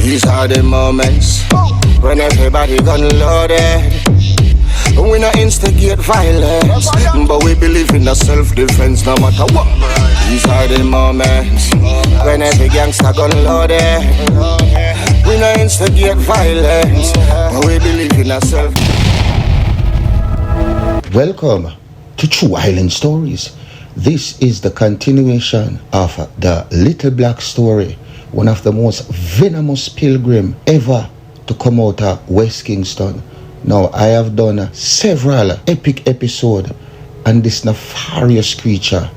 These are the moments when everybody gun loaded. We not instigate violence, but we believe in the self-defense no matter what. These are the moments when every gangster gun loaded. We not instigate violence, but we believe in the self. Welcome to True Island Stories. This is the continuation of the Little Black story, one of the most venomous pilgrim ever to come out of West Kingston. Now, I have done several epic episodes on this nefarious creature.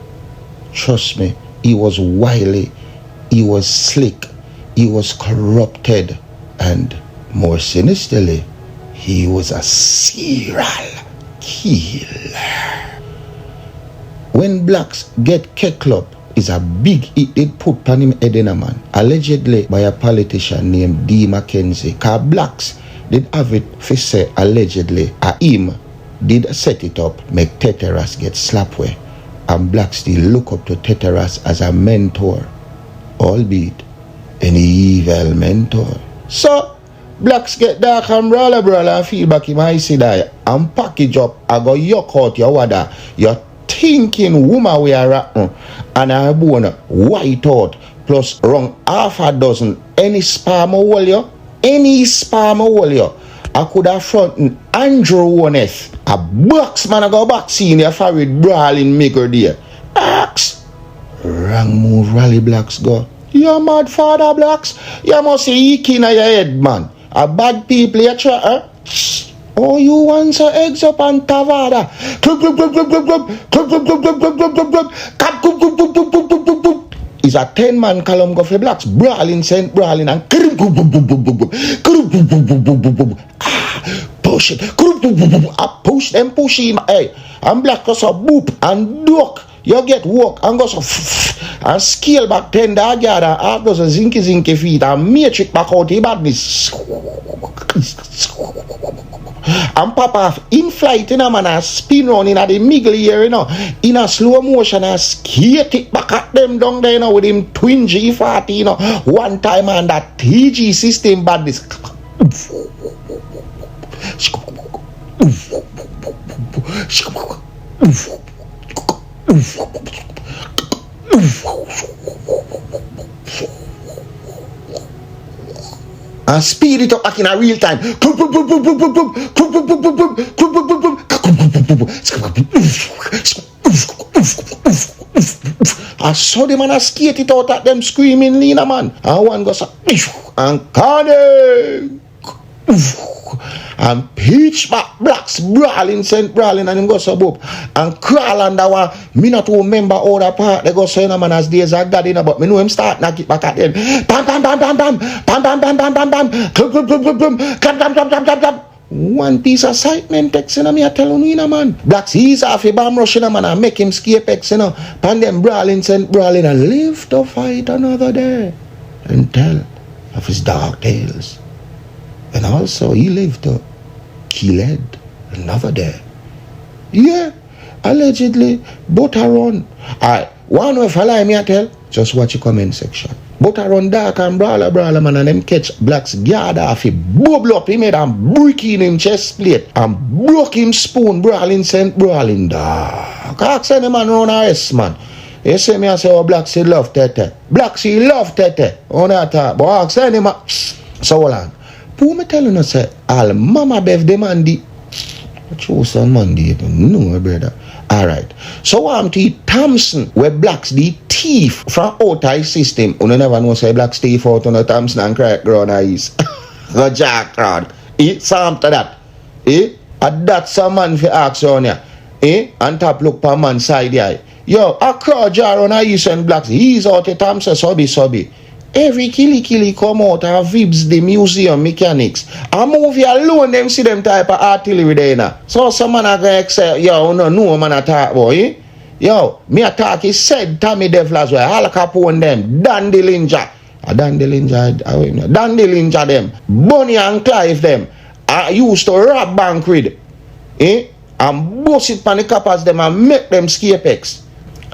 Trust me, he was wily, he was slick, he was corrupted, and more sinisterly, he was a serial killer. When blacks get kicked up, is a big hit they put on him head in a man, allegedly by a politician named D. Mackenzie. Cause blacks did have it for say allegedly a him did set it up make Teteras get slapped away, and blacks still look up to Teteras as a mentor, albeit an evil mentor. So blacks get dark and brawler and feel back in my side and package up. I go yuck out your water, your thinking woman we are ratting, and I bone white out plus wrong half a dozen any spam hole you. Any spam hole you. I could have fronted Andrew Woneth, a box man I go back seeing your favorite brawling maker there. Axe. Wrong move rally blacks go. You mad father blacks? You must see eek in your head man. A bad people you try, huh? Oh, you want some eggs up on Tavada. Is a 10-man column go for blacks. Brawling, Saint Brawling, and push it. I push them, push him. Hey, and black goes a boop and duck. You get walk and go so and scale back 10 dog yard and half dozen zinky feet and matrix back out the badness. And pop off in flight, you know, man, and spin round in the middle here, you know, in a slow motion and skate it back at them down there, you know, with him twin G40, you know, one time and that TG system badness. And speed it up back in a real time. I saw them and I skate it out at them screaming, Lena man. And one goes and Carney and pitch back blacks brawling, Saint Brawling, and him go so boop and crawl under one. Me not remember all that part. They go so you know, man, as days are God in, but me know him start knock it back at them. Bam bam bam bam bam bam bam bam bam bam bam club club club club club clap clap clap clap clap clap. One piece of excitement text, you know, me a tell you, know, man. Blacks ease off a bomb rush, you know, man, and make him escape X, you know. Pan them brawling, Saint Brawling, and live to fight another day and tell of his dark tales. And also he lived to kill another day. Yeah, allegedly, but around. Alright, one way for lie me I tell, just watch the comment section. But around dark and brawler man, and them catch blacks guard off, he bubble up him head and break in him chest plate and broke him spoon, brawling, Saint Brawling dark. Ask any man run arrest, man. You see me I say, oh, blacks he love tete. Blacks he love tete. On that talk. But ask any man. So hold on. Who me telling you say, all mama bev demand the choose on Monday, no brother. Alright. So I'm to Thompson where blacks the thief from Outa system. You never know say blacks thief out on the Thompson and crack ground eyes. The jack crowd. Some to that. And that's some man for ask on ya. And top look per man side eye. Yo, a crowd jar on ice and blacks. He's out the Thompson sobby. Every killy come out and vibes the museum mechanics. A movie alone, them see them type of artillery there now. So some man are going to say, yo, no man attack boy. Yo, me attack is said Tommy Devil as well. Al Capone them, Dandy Linja. Dandy Linja them. Bonnie and Clive them. I used to rob bank with. And bust it on the coppers them and make them scapex.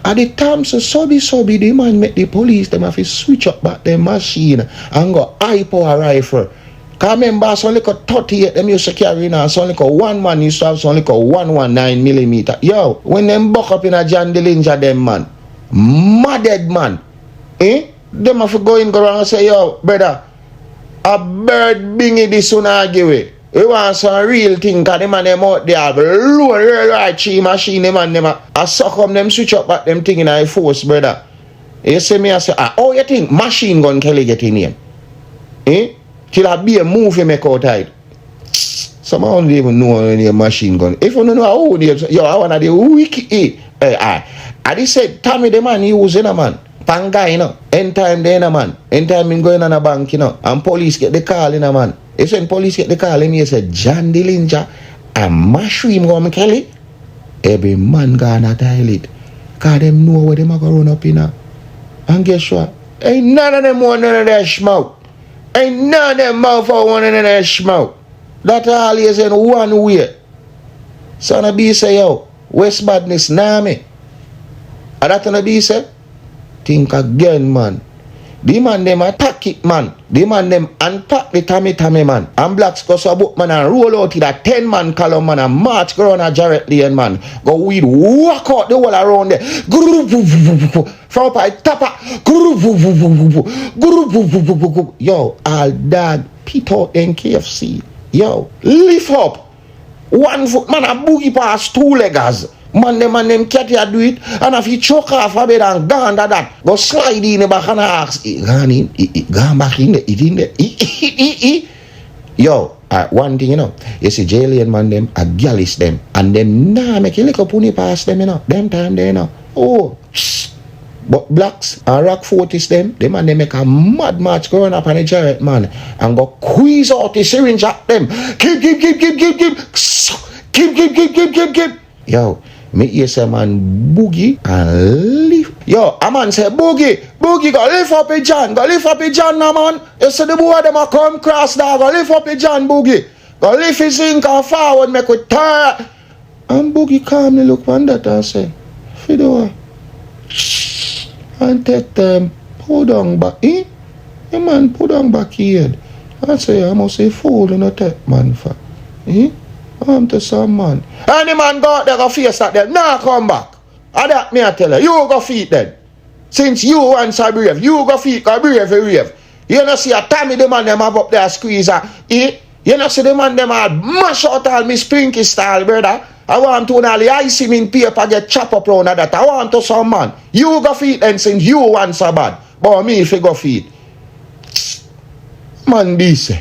At the time, so subby, the man make the police, them have to switch up back their machine and go high power rifle. Cause remember, so like a 38, them used to carry now, so like a 1 man used to have so like a 119mm. Yo, when them buck up in a John Dillinger, them man, mad man, them have to go around and say, yo, brother, a bird bingy this one argue with. You want some real thing, cause them man them out there have low right tree machine, them and them a suck up them switch up back them thing in a force, brother. You see me, I say, oh, you think machine gun Kelly get in here? Till I be a movie make out it. Some don't even know any machine gun. If you don't know how yo, I wanna the wiki. I just said, Tommy the man using a man. Panga, you know. End time there, man. End time in going on a bank, you know. And police get the call in a man. If when police get the call in, he said, John Dillinger and mushroom gun Kelly. Every man gonna toilet. Cause them know where them are going to run up in. And guess what? Ain't none of them want none of that smoke. Ain't none of them mouth for one of that smoke. That all is in one way. Son of B say, yo, West Badness, nah me. And that on the B say, think again, man. The man them attack it, man. The man them unpack the tammy, man. And blacks go so book, man, and roll out to that 10-man column, man, and march around a Jarrett Lane, man. Go weed, walk out the wall around there. From up I tapa. Yo, all dog, pit out in KFC. Yo, lift up. 1 foot, man, a boogie pass 2 leggers. Man them cat ya do it, and if he choke off a bed and gone that, go slide in the back and ask, gone back in there, Yo, one thing, you know, you see Jalian man them, a gallis them, and them nah make a little pony pass them, you know, them time they, you know. Oh, but blacks and rock 40s them and they make a mad match going up on the Jarrett, man, and go squeeze out the syringe at them. Keep. Yo, me hear say man boogie and lift. Yo, a man say boogie, go lift up a John, now, man. You see the boy them a come cross dog, go lift up a John boogie. Go lift his zinc and forward, make it turn. And boogie calmly look on that and say, Fido, and take them, put down back, The man put down back here. I say, I must say, fool in a take man for, I'm to some man. And the man go out there, go face that them. Nah, come back. And that me I tell you, you go feet then. Since you once are brave, you go feet, go brave. You know see a Tommy the man them have up there squeeze. You know see the man them all mash out all me Sprinky style, brother. I want to all the ice him in paper get chop up round that. I want to some man. You go feet then since you once are bad. But me if you go feet. Man this.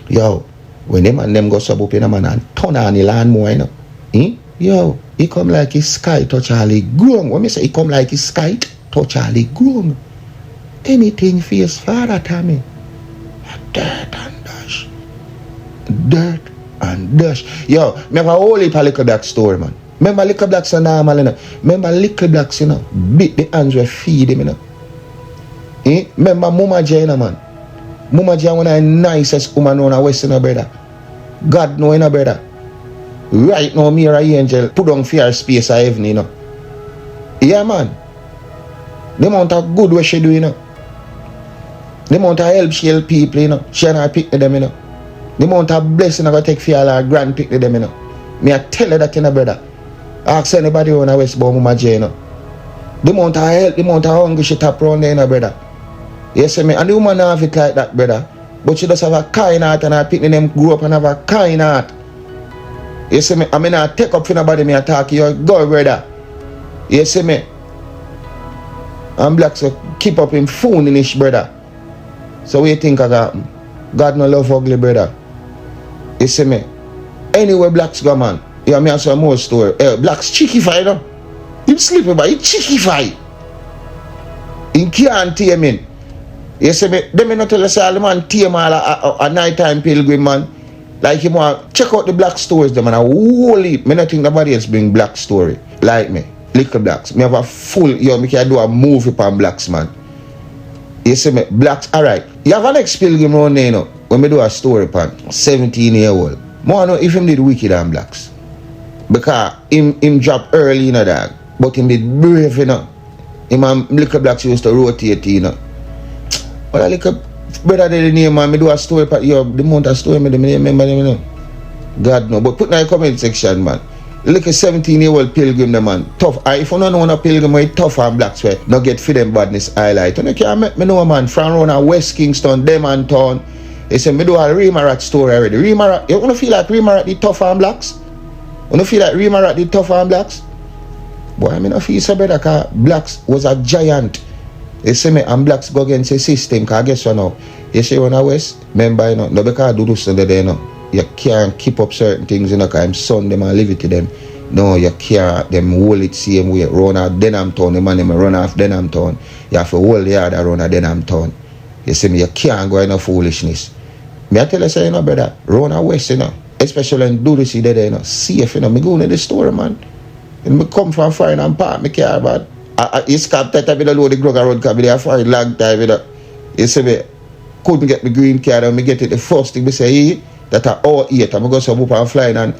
Yo. When them and them go sub up in a man and turn on the land more, you know. Yo, he come like his sky touch all the ground. When me say he come like his sky touch all the ground. Anything for his father, Tommy. Dirt and dash. Yo, me have a whole heap of Likkle Black story, man. Remember Likkle Blacks are normal, you know. Remember Likkle Blacks, you know. Beat the hands we feed him, you know. Remember Mama Jana, man. Mama Jana one of the nicest woman on the West, you know, brother. God know, you know, brother. Right now, me or a angel put on fear space of heaven, you know. Yeah, man. The amount of good what she do, you know. The amount of help she help people, you know. She and I pick them, you know. The amount of blessing I go take for all her grand pick them, you know. Me I tell her that, you know, brother. Ask anybody on the West about Mama Jana, you know. The amount of help, the amount of hunger she tap around there, you know, brother. Yes, me. And the woman have it like that, brother. But she does have a kind heart, and I pick them grew up and have a kind heart. You see me? I mean, I take up for nobody, me attack you, go, brother. You see me? And blacks will keep up in foolish, brother. So what you think I got? God no love ugly, brother. You see me? Anyway, blacks go, man. Yeah, me answer more story. Blacks cheeky fight, no? Him sleeping, but he cheeky fight. He can't tame in. You see me? Them not tell us all the man tame all a nighttime pilgrim, man. Like him want check out the black stories them and a whole heap. Me not think nobody else bring black story like me. Likkle Blacks. Me have a full, me can do a movie upon blacks, man. You see me? Blacks, alright. You have an ex-pilgrim around there, you know, when me do a story upon 17-year-old. More know if him did wicked on blacks. Because him drop early, you know, dog. But him did brave, you know. Him and Likkle blacks used to rotate, you know. But I Likkle brother the name, man, me do a story, but yo, the amount of story me remember them, you know. God no, but put in the comment section, man. Like a 17-year-old pilgrim, the man, tough. If you don't know a pilgrim, where tough and blacks, where not get for them badness highlight. And you can't make me know, man, from around West Kingston, them and town. They say, me do a Remarat story already. Remarat, you want to feel like Remarat the tough and blacks? You want to feel like Remarat the tough and blacks? Boy, I mean, I feel so better because blacks was a giant. They say me, and blacks go against the system, because I guess you know, you say when I West, remember, you know, no because Dudus and there, you know. You can't keep up certain things, you know, because I'm son them and leave it to them. No, you can't them hold it same way. Run out Denham Town, the man them run off Denham Town. You have to hold the yard around a Denham Town. You see me, you can't go in a foolishness. Me I tell you, say, you know, brother, run a West, you know, especially when Dudus see there, you know, safe, you know, me go into the store, man. And me come from foreign and park me car, but I scap that time with the load the Grugger Road, because I for a long time, you know. You see me, couldn't get the green card, and me get it the first thing, me say, hey, that are all 8, I'm go some up and flying and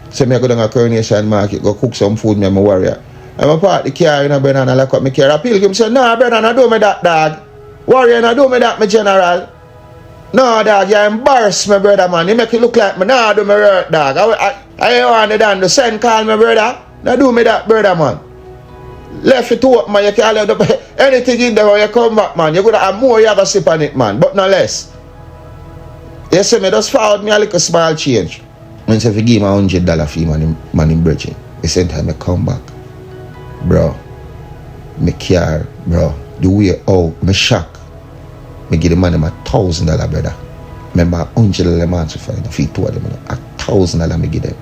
say me I go down a Coronation Market, go cook some food, me and my warrior. I'm a part the car, you know, brother, and I lock up my car. A pilgrim say, no, brother, I do me that, dog. Warrior, I do me that, my general. No, dog, you embarrass me, brother, man. You make it look like me, no, do me hurt, dog. I want it done, the son call me, brother. No, do me that, brother, man. Left it open, man, you can't let anything in there when you come back, man. You're going to have more, you have a sip on it, man, but no less. You see me, just forward me a little small change. And say, if you give me $100 fee, man in Bridging, the same time I come back. Bro, me care, bro. The way out, me shock. Me give the man $1,000, brother. Remember, $100 man to find a fee, 2 of them. $1,000 me give them.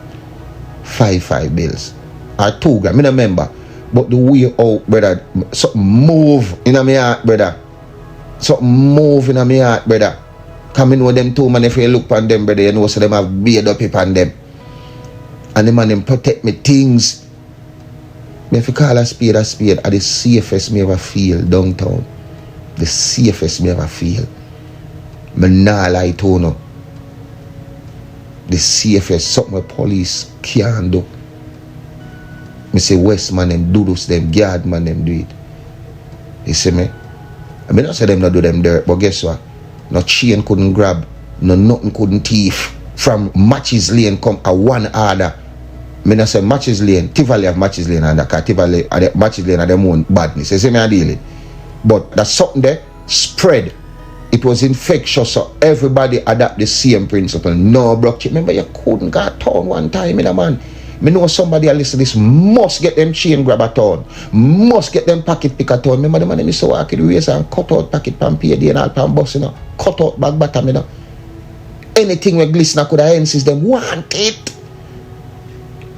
5 bills. Or 2 grand, me don't remember. But the way out, brother, something move in my heart, brother. Something move in my heart, brother. Come in with them 2 man, if you look on them, brother, you know, so them have beard up on them. And the man them protect me things. Me if you call a spade are the safest me ever feel downtown. The safest me ever feel. Me nah lie to you. The safest, something the police can't do. Me say West man them do this, them guard man them do it. You see me? I mean not say them not do them dirt, but guess what? No chain couldn't grab, no nothing couldn't thief. From Matches Lane come a one order. I not say Matches Lane, Tivoli have Matches Lane and the Matches Lane are their own badness. You see me I deal it. But that's something there spread. It was infectious, so everybody adapt the same principle. No, bro, remember you couldn't go to town one time, man. Me know somebody listen this must get them chain grab a town, must get them packet pick a town. Remember the man used to walk in the race and cut out packet pan PD and all pan bus, you know, cut out bag bottom, you know. Anything with glistener could have ensis them want it.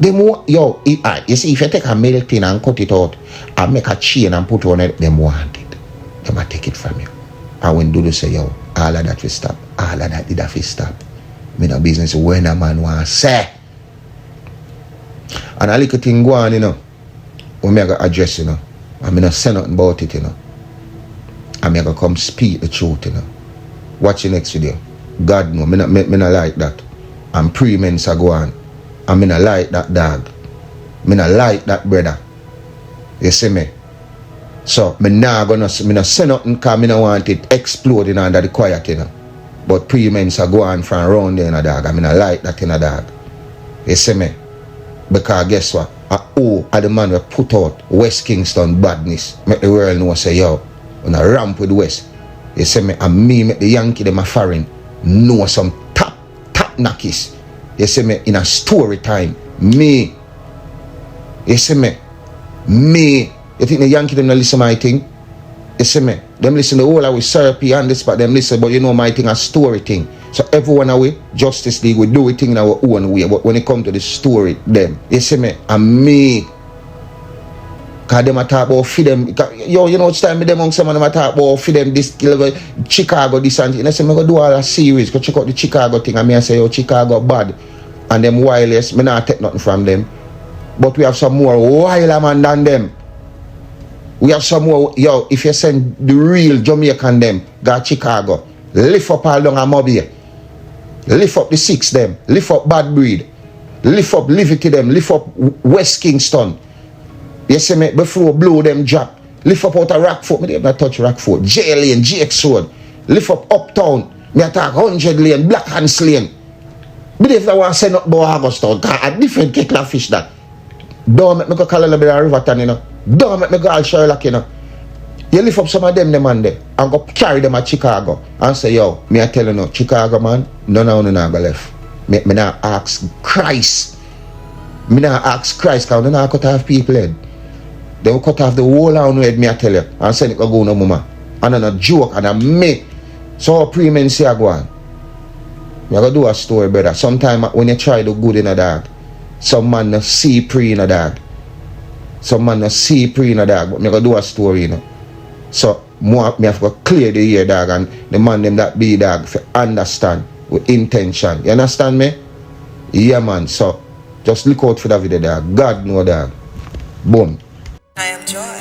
Them yo, you see, if you take a milk tin and cut it out and make a chain and put on it, them want it. Them might take it from you. And when Dudus say, yo, all of that will stop, all of that did have to stop. Me no business when a man want say. And a little thing go on, you know, when me I got address, you know, and me not say nothing about it, you know. And me I got come speak the truth, you know. Watch the next video. God know, me not like that. And pre-mens a go on. And me not like that dog. Me not like that brother. You see me? So, me not say nothing because me not want it exploding under the quiet, you know. But pre-mens a go on from around there in a dog. And me not like that in a dog. You see me? Because guess what? The man will put out West Kingston badness. Make the world know say, yo, on a ramp with West. You see me? And me make the Yankee them a foreign know some top knockies. You see me? In a story time. Me. You see me? Me. You think the Yankee them not listen my thing? You see me? Them listen to all with Syrupy and this, but them listen, but you know my thing a story thing. So everyone away, Justice League, we do it thing in our own way. But when it comes to the story, them, you see me, and me, because them a talk about feed them, yo, you know it's time with them among some of them a talk about feed them this Chicago, this and I say, I'm going to do all a series, go check out the Chicago thing, and me I say, yo, Chicago bad, and them wireless, me not take nothing from them. But we have some more wilder man than them. We have some more, yo, if you send the real Jamaican them, go Chicago, lift up all down a Mobile. Lift up the 6 them, lift up Bad Breed, lift up Liberty them, lift up West Kingston. You see me, before blow them drop, Lift up out of Rockfort. Me didn't even touch Rockfort. J Lane, Jake's Road. Lift up Uptown. Me attack 100 Lane, Black Hands Lane. But if I want to send up Bow Augustown, because a different kettle of fish that. Don't make me go call a little bit of Riverton, you know. Don't make me go all Sherlock, you know. You lift up some of them man there and go carry them at Chicago and say, yo, me I tell you no, Chicago man, none of them not go left. Me not ask Christ. Me not ask Christ because they not cut off people head. They will cut off the whole round head, me I tell you, and send it go no mama. And then a joke and a me. So pre-men say I go on. You gotta do a story, brother. Sometimes when you try to do good in a dog, some man no see pre in a dog. Some man no see pre in a dog, but me gotta do a story, you know. So more me have to clear the ear dog and the man them that be dog for understand with intention. You understand me? Yeah man, so just look out for that video dog. God know dog. Boom. I am Joy.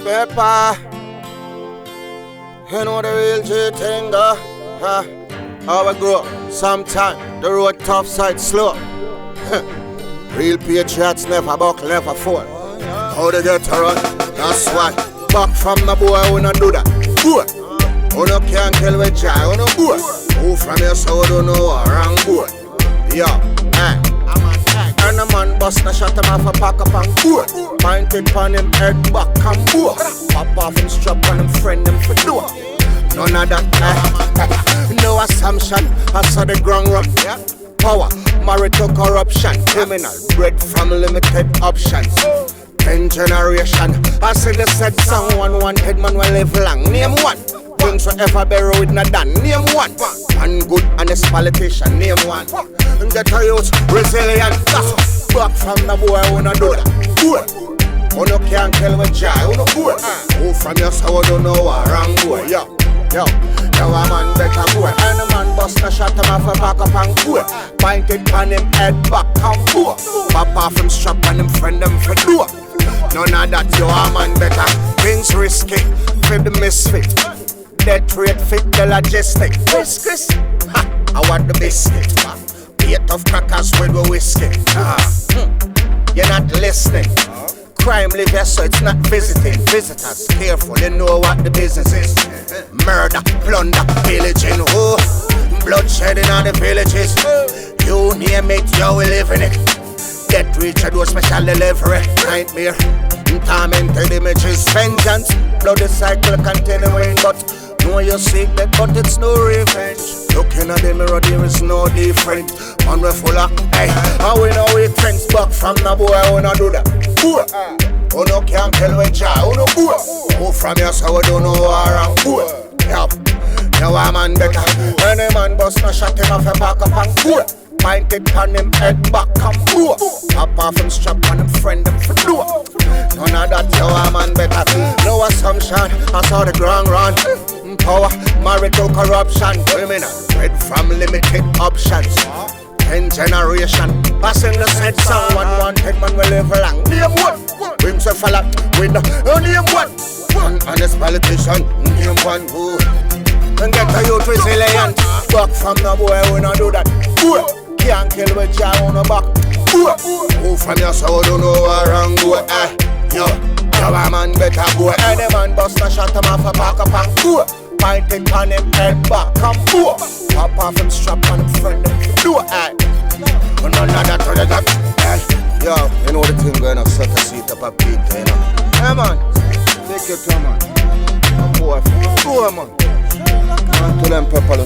Pepper, you know the real G thing, huh? How we grow up, sometime the road tough side slow. Real patriots never buckle, never fall. How they get to run, that's why. Back from the boy, we not do that. Boy, who no can't tell we jai, who no boy. Who from your soul don't know a wrong boy. Yo, and a man bust a shot him off a pack up and boy. Pointed on him head back and boy. Pop off him strap on him friend him for door. None of that, no assumption. I saw the ground run. Power, married to corruption. Criminal, bred from limited options. 10 generation. I see the said someone wanted man will live long. Name one. Things forever bury with no done. Name one. One good honest politician. Name one. Get a youth resilient. Back from the boy who no do that. Boy, who no can't tell me jai. Who no boy. Who from your soul don't know a wrong boy. Yo, a man better boy. And a man bust a shot him off a back up and boy. Pointed on him head back and boy. Pop off him strap on him friend him for door. None of that, you a man better. Things risky, for the misfit. Death rate fit the logistic. Chris, I want the biscuit. Plate of crackers with the whiskey. You're not listening. Crime live here, so it's not visiting. Visitors, careful, they know what the business is. Murder, plunder, pillaging. Oh, bloodshed in all the villages. You name it, yo, we live in it. Get rich, I do a special delivery. Nightmare, tormented images. Vengeance, bloody cycle continuing. But know you seek that, but it's no revenge. Looking at the mirror, there is no different. Man, we're full of, hey, and we know we trends back from the boy, who no do that. Boy, who no can't tell we jai, who no boy. Who from your soul don't know around, boy. Yup, now a man better. Any man bust no shot him off a back up and boy. Pointed on him head back and boy. Pop off him strap on him friend him for door. None of that, yo, a man better. No assumption, I saw the ground run. Power, married to corruption. Criminal, bred from limited options. 10 generation, passing the said someone wanted man will live long. Name one, brings a fella with no name one. One honest politician, name one who. And get a youth resilient. Back from the boy, we not do that. Boy, can't kill with jai on the back. Boy, who from your soul don't know a wrong boy. Yo, a man better boy. Any man bust a shot him off a back up and boy. Pointed on him head back and boy. Pop off him strap on him friend him for door. None of that to the top. Yo, you know the thing going on, set a seat up a beat, you know. Hey man, take your time man. Boy, man. To them pepper.